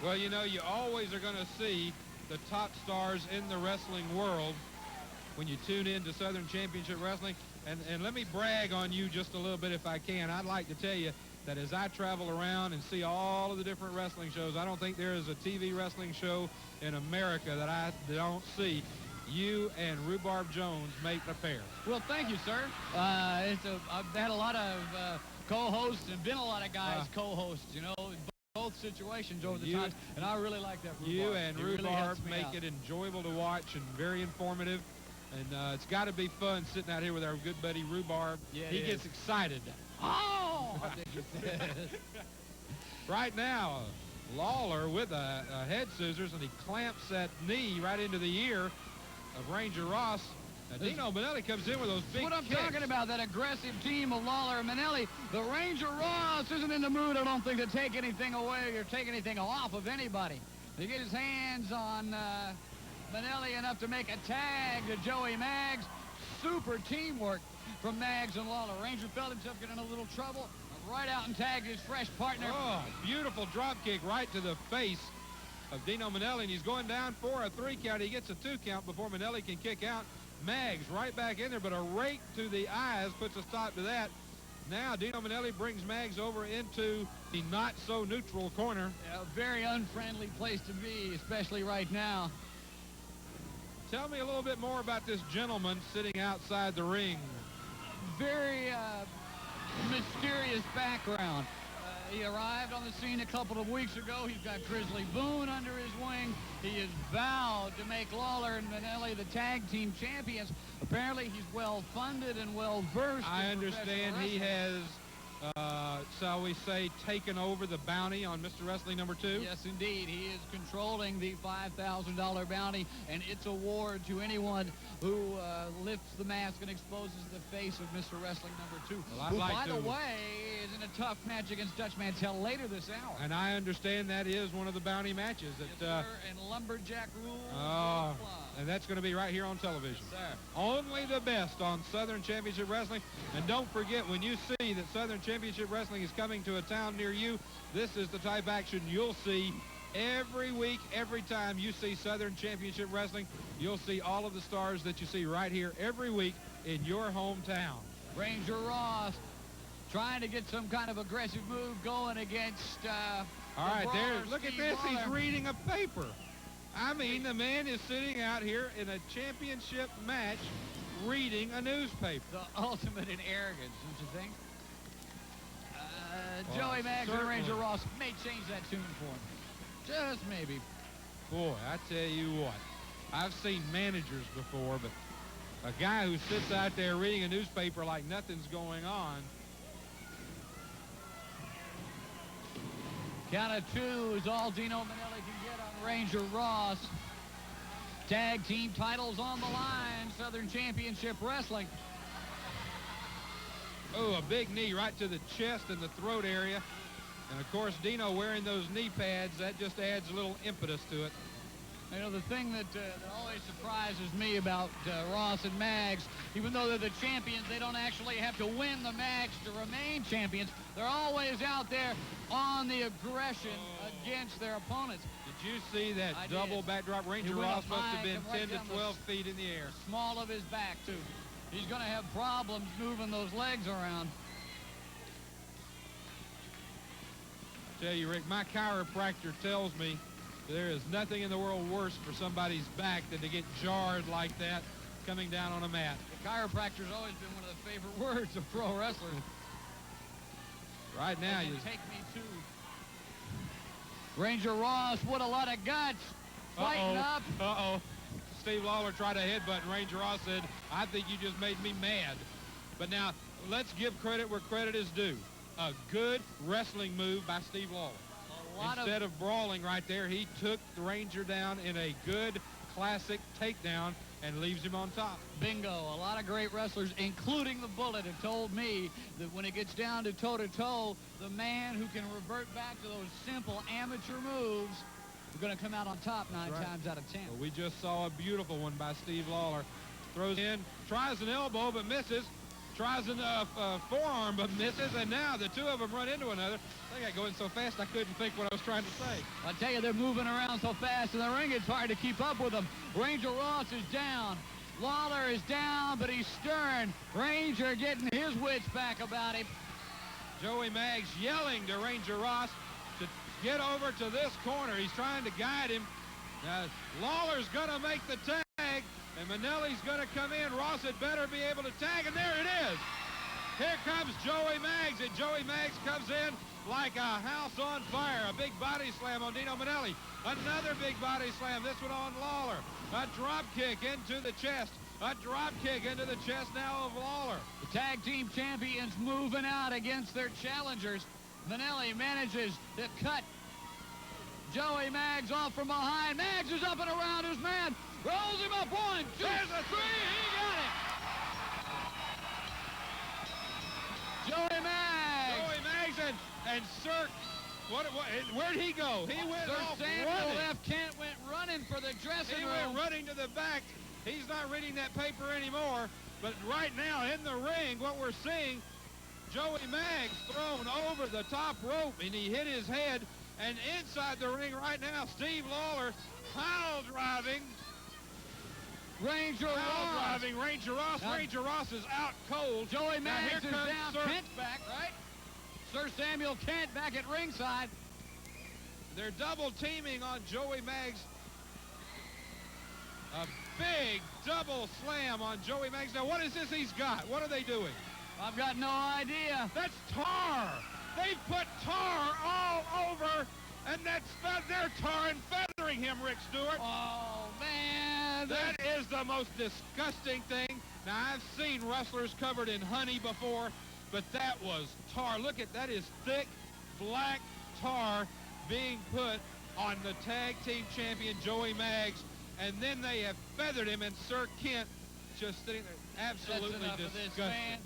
Well, you know, you always are going to see the top stars in the wrestling world when you tune in to Southern Championship Wrestling. And let me brag on you just a little bit if I can. I'd like to tell you that as I travel around and see all of the different wrestling shows, I don't think there is a TV wrestling show in America that I don't see. You and Rhubarb Jones make a pair. Well, thank you, sir. I've had a lot of co-hosts and been a lot of guys co-hosts, you know, in both situations over the times, and I really like that Rhubarb. You and Rhubarb really make it enjoyable to watch and very informative. And it's got to be fun sitting out here with our good buddy Rhubarb. Yeah, he gets excited. Oh! I think you said. Right now, Lawler with a head scissors, and he clamps that knee right into the ear of Ranger Ross. Now, Dino Minelli comes in with those big What I'm kicks. talking about, that aggressive team of Lawler and Minelli. The Ranger Ross isn't in the mood, I don't think, to take anything away or take anything off of anybody. He get his hands on Minelli enough to make a tag to Joey Maggs. Super teamwork from Maggs and Lawler. Ranger felt himself getting in a little trouble. Right out and tagged his fresh partner. Oh, beautiful drop kick right to the face of Dino Minelli, and he's going down for a 3 count. He gets a 2 count before Minelli can kick out. Maggs right back in there, but a rake to the eyes puts a stop to that. Now Dino Minelli brings Maggs over into the not-so-neutral corner. A very unfriendly place to be, especially right now. Tell me a little bit more about this gentleman sitting outside the ring. Very mysterious background. He arrived on the scene a couple of weeks ago. He's got Grizzly Boone under his wing. He is vowed to make Lawler and Minelli the tag team champions. Apparently, he's well-funded and well-versed. I understand he has, shall we say, taken over the bounty on Mr. Wrestling number 2? Yes, indeed. He is controlling the $5,000 bounty and its award to anyone who lifts the mask and exposes the face of Mr. Wrestling number 2. Well, who, by the way, is in a tough match against Dutch Mantel later this hour. And I understand that is one of the bounty matches. That, yes, sir, and Lumberjack rules. Oh, and that's going to be right here on television. Yes, sir. Only the best on Southern Championship Wrestling. And don't forget, when you see that Southern Championship Wrestling is coming to a town near you, this is the type of action you'll see every week. Every time you see Southern Championship Wrestling, you'll see all of the stars that you see right here every week in your hometown. Ranger Ross trying to get some kind of aggressive move going against all right, there. Look at this. Lawler. He's reading a paper. I mean, the man is sitting out here in a championship match reading a newspaper. The ultimate in arrogance, don't you think? Well, Joey Maggs and certainly. Ranger Ross may change that tune for him. Just maybe. Boy, I tell you what. I've seen managers before, but a guy who sits out there reading a newspaper like nothing's going on. Count of 2 is all Dino Minelli can get on Ranger Ross. Tag team titles on the line. Southern Championship Wrestling. Oh, a big knee right to the chest and the throat area. And, of course, Dino wearing those knee pads, that just adds a little impetus to it. You know, the thing that always surprises me about Ross and Maggs, even though they're the champions, they don't actually have to win the match to remain champions. They're always out there on the aggression against their opponents. Did you see that double backdrop? Ranger Ross must have been 10 to 12 feet in the air. Small of his back, too. He's going to have problems moving those legs around. I tell you, Rick, my chiropractor tells me there is nothing in the world worse for somebody's back than to get jarred like that coming down on a mat. The chiropractor's always been one of the favorite words of pro wrestlers. Right now, you take me to Ranger Ross with a lot of guts. Fighting up. Uh-oh. Steve Lawler tried to headbutt, and Ranger Ross said, I think you just made me mad. But now, let's give credit where credit is due. A good wrestling move by Steve Lawler. Instead of brawling right there, he took the Ranger down in a good classic takedown and leaves him on top. Bingo. A lot of great wrestlers, including the Bullet, have told me that when it gets down to toe-to-toe, the man who can revert back to those simple amateur moves is going to come out on top 9 times out of 10. Well, we just saw a beautiful one by Steve Lawler. Throws in, tries an elbow, but misses. tries a forearm but misses, and now the two of them run into another. They got going so fast I couldn't think what I was trying to say. I tell you, they're moving around so fast in the ring, it's hard to keep up with them. Ranger Ross is down. Lawler is down, but he's stern. Ranger getting his wits back about him. Joey Maggs yelling to Ranger Ross to get over to this corner. He's trying to guide him. Lawler's going to make the tag, and Minelli's going to come in. Ross had better be able to tag, and there it is. Here comes Joey Maggs, and Joey Maggs comes in like a house on fire. A big body slam on Dino Minelli. Another big body slam, this one on Lawler. A drop kick into the chest. A drop kick into the chest now of Lawler. The tag team champions moving out against their challengers. Minelli manages to cut Joey Maggs off from behind. Maggs is up and around his man. Rolls him up. 1, 2, 3. He got it. Joey Maggs. Joey Maggs and Sir. Where'd he go? He went Sir off Samuel running. F. Kent went running for the dressing room. He went running to the back. He's not reading that paper anymore. But right now in the ring, what we're seeing, Joey Maggs thrown over the top rope, and he hit his head. And inside the ring right now, Steve Lawler pile driving Ranger Ross. Ranger Ross. Ranger Ross is out cold. Joey Maggs here is comes down. Sir Kent's back, right? Sir Samuel Kent back at ringside. They're double teaming on Joey Maggs. A big double slam on Joey Maggs. Now, what is this he's got? What are they doing? I've got no idea. That's tar. They've put tar all over, and they're tar and feathering him, Rick Stewart. Oh, man. That is the most disgusting thing. Now, I've seen wrestlers covered in honey before, but that was tar. Look at that is thick, black tar being put on the tag team champion, Joey Maggs, and then they have feathered him, and Sir Kent just sitting there absolutely That's enough disgusting. of this, man.